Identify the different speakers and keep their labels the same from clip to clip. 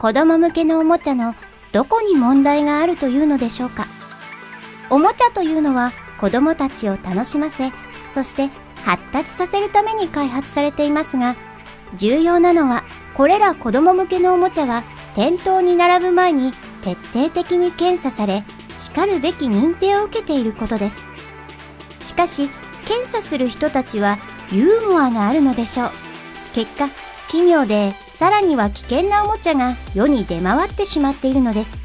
Speaker 1: 子供向けのおもちゃのどこに問題があるというのでしょうか。おもちゃというのは子供たちを楽しませ、そして発達させるために開発されていますが、重要なのはこれら子供向けのおもちゃは店頭に並ぶ前に徹底的に検査され、しかるべき認定を受けていることです。しかし検査する人たちはユーモアがあるのでしょう。結果、奇妙でさらには危険なおもちゃが世に出回ってしまっているのです。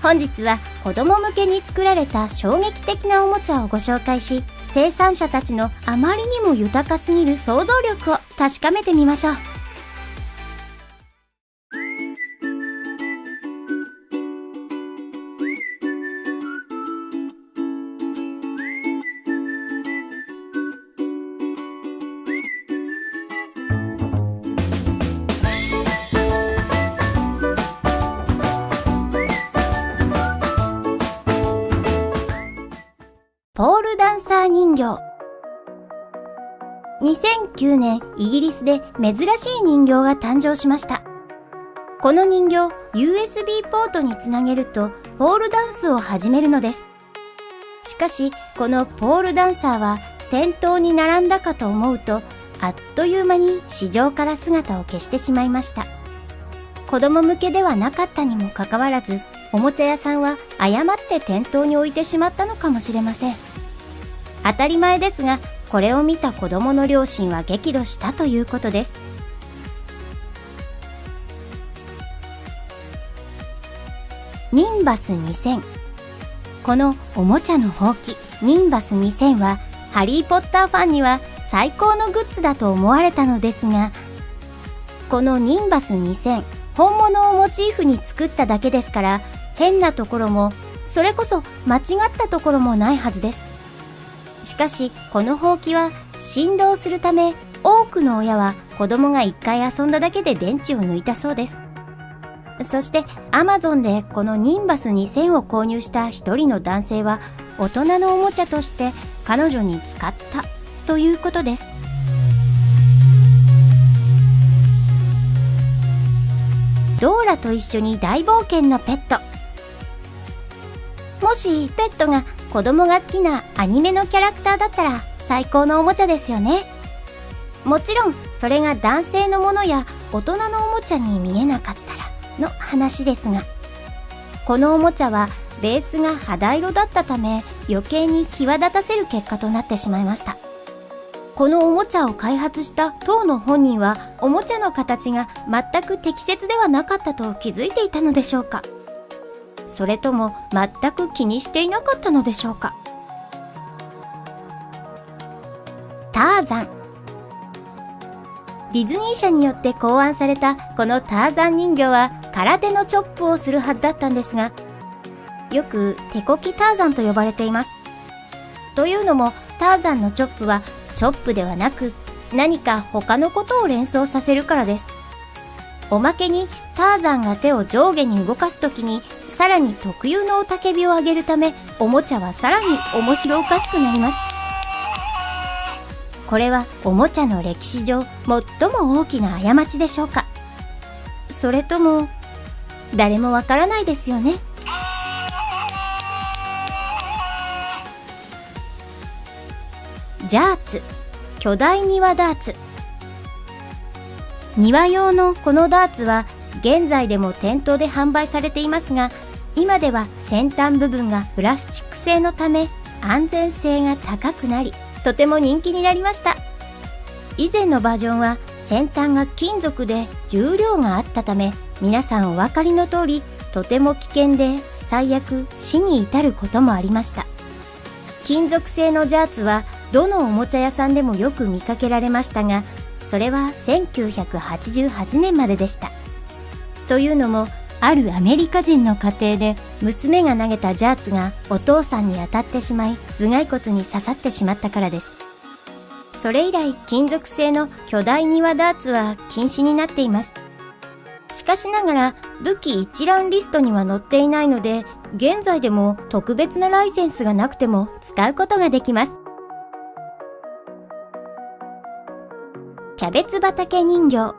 Speaker 1: 本日は子供向けに作られた衝撃的なおもちゃをご紹介し、生産者たちのあまりにも豊かすぎる想像力を確かめてみましょう。ポールダンサー人形。2009年、イギリスで珍しい人形が誕生しました。この人形、USB ポートにつなげるとポールダンスを始めるのです。しかし、このポールダンサーは店頭に並んだかと思うと、あっという間に市場から姿を消してしまいました。子供向けではなかったにもかかわらず、おもちゃ屋さんは誤って店頭に置いてしまったのかもしれません。当たり前ですが、これを見た子供の両親は激怒したということです。ニンバス2000。このおもちゃのほうき、ニンバス2000は、ハリーポッターファンには最高のグッズだと思われたのですが、このニンバス2000、本物をモチーフに作っただけですから、変なところも、それこそ間違ったところもないはずです。しかし、このほうきは振動するため、多くの親は子供が一回遊んだだけで電池を抜いたそうです。そして、Amazon でこのニンバス2000を購入した一人の男性は、大人のおもちゃとして彼女に使ったということです。ドーラと一緒に大冒険のペット。もしペットが子供が好きなアニメのキャラクターだったら最高のおもちゃですよね。もちろんそれが男性のものや大人のおもちゃに見えなかったらの話ですが、このおもちゃはベースが肌色だったため余計に際立たせる結果となってしまいました。このおもちゃを開発した当の本人はおもちゃの形が全く適切ではなかったと気づいていたのでしょうか。それとも全く気にしていなかったのでしょうか。ターザン。ディズニー社によって考案されたこのターザン人形は空手のチョップをするはずだったんですが、よく手こきターザンと呼ばれています。というのもターザンのチョップはチョップではなく何か他のことを連想させるからです。おまけにターザンが手を上下に動かすときにさらに特有の雄たけびを上げるため、おもちゃはさらに面白おかしくなります。これはおもちゃの歴史上最も大きな過ちでしょうか。それとも誰もわからないですよね。ジャーツ、巨大庭ダーツ。庭用のこのダーツは現在でも店頭で販売されていますが、今では先端部分がプラスチック製のため安全性が高くなり、とても人気になりました。以前のバージョンは先端が金属で重量があったため、皆さんお分かりの通りとても危険で最悪死に至ることもありました。金属製のジャーツはどのおもちゃ屋さんでもよく見かけられましたが、それは1988年まででした。というのも、あるアメリカ人の家庭で娘が投げたジャーツがお父さんに当たってしまい頭蓋骨に刺さってしまったからです。それ以来金属製の巨大庭ダーツは禁止になっています。しかしながら武器一覧リストには載っていないので、現在でも特別なライセンスがなくても使うことができます。キャベツ畑人形。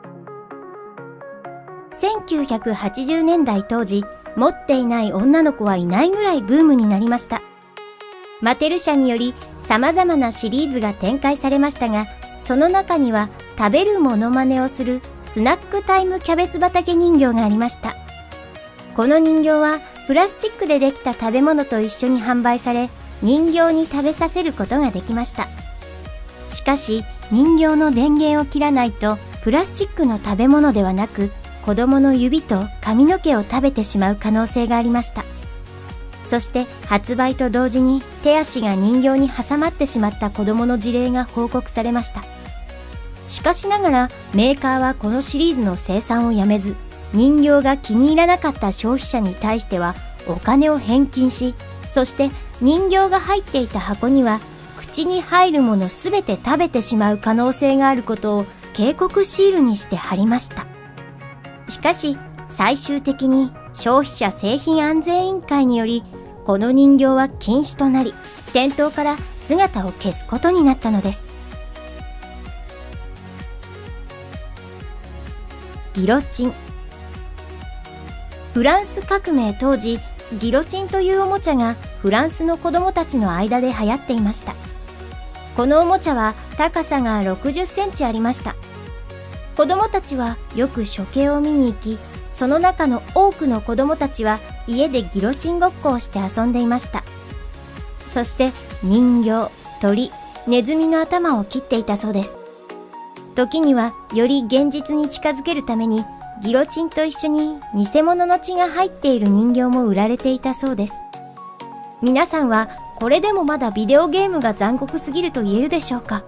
Speaker 1: 1980年代当時、持っていない女の子はいないぐらいブームになりました。マテル社により様々なシリーズが展開されましたが、その中には食べるモノマネをするスナックタイムキャベツ畑人形がありました。この人形はプラスチックでできた食べ物と一緒に販売され、人形に食べさせることができました。しかし、人形の電源を切らないと、プラスチックの食べ物ではなく、子供の指と髪の毛を食べてしまう可能性がありました。そして発売と同時に手足が人形に挟まってしまった子供の事例が報告されました。しかしながらメーカーはこのシリーズの生産をやめず、人形が気に入らなかった消費者に対してはお金を返金し、そして人形が入っていた箱には口に入るものすべて食べてしまう可能性があることを警告シールにして貼りました。しかし最終的に消費者製品安全委員会によりこの人形は禁止となり、店頭から姿を消すことになったのです。ギロチン。フランス革命当時、ギロチンというおもちゃがフランスの子供たちの間で流行っていました。このおもちゃは高さが60センチありました。子供たちはよく処刑を見に行き、その中の多くの子供たちは家でギロチンごっこをして遊んでいました。そして人形、鳥、ネズミの頭を切っていたそうです。時にはより現実に近づけるためにギロチンと一緒に偽物の血が入っている人形も売られていたそうです。皆さんはこれでもまだビデオゲームが残酷すぎると言えるでしょうか。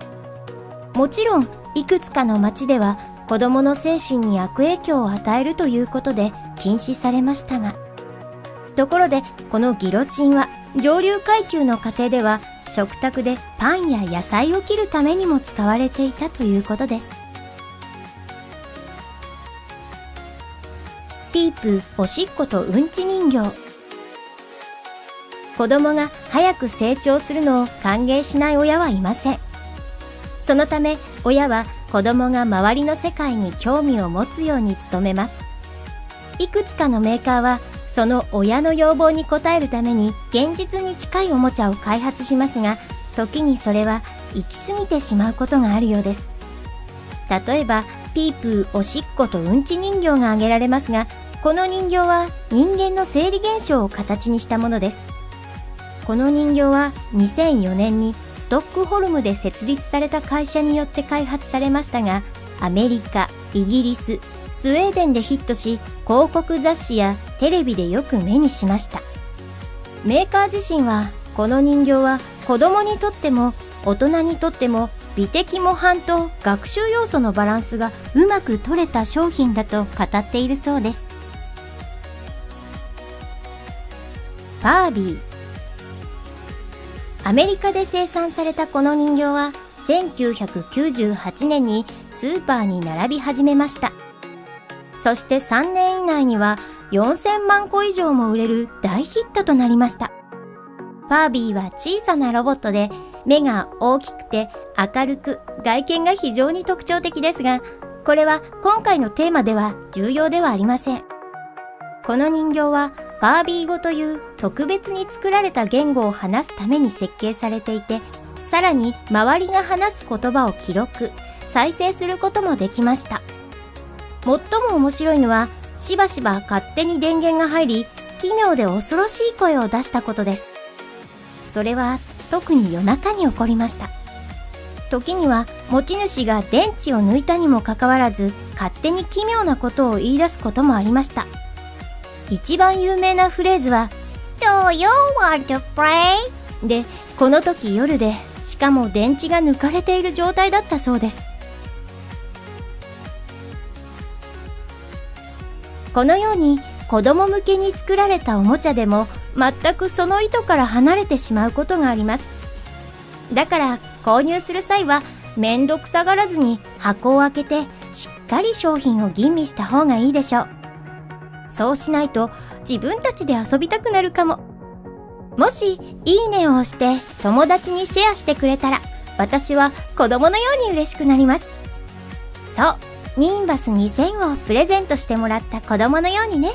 Speaker 1: もちろんいくつかの町では子供の精神に悪影響を与えるということで禁止されましたが、ところでこのギロチンは上流階級の家庭では食卓でパンや野菜を切るためにも使われていたということです。ピープーおしっことうんち人形。子供が早く成長するのを歓迎しない親はいません。そのため親は子供が周りの世界に興味を持つように努めます。いくつかのメーカーはその親の要望に応えるために現実に近いおもちゃを開発しますが、時にそれは行き過ぎてしまうことがあるようです。例えばピープーおしっことうんち人形が挙げられますが、この人形は人間の生理現象を形にしたものです。この人形は2004年にストックホルムで設立された会社によって開発されましたが、アメリカ、イギリス、スウェーデンでヒットし、広告雑誌やテレビでよく目にしました。メーカー自身はこの人形は子供にとっても大人にとっても美的模範と学習要素のバランスがうまく取れた商品だと語っているそうです。バービー。アメリカで生産されたこの人形は1998年にスーパーに並び始めました。そして3年以内には4000万個以上も売れる大ヒットとなりました。バービーは小さなロボットで目が大きくて明るく、外見が非常に特徴的ですが、これは今回のテーマでは重要ではありません。この人形はバービー語という特別に作られた言語を話すために設計されていて、さらに周りが話す言葉を記録、再生することもできました。最も面白いのは、しばしば勝手に電源が入り、奇妙で恐ろしい声を出したことです。それは特に夜中に起こりました。時には持ち主が電池を抜いたにもかかわらず、勝手に奇妙なことを言い出すこともありました。一番有名なフレーズは Do you want to play? で、この時夜で、しかも電池が抜かれている状態だったそうです。このように子供向けに作られたおもちゃでも全くその意図から離れてしまうことがあります。だから購入する際はめんどくさがらずに箱を開けてしっかり商品を吟味した方がいいでしょう。そうしないと自分たちで遊びたくなるかも。もしいいねを押して友達にシェアしてくれたら、私は子供のように嬉しくなります。そう、ニンバス2000をプレゼントしてもらった子供のようにね。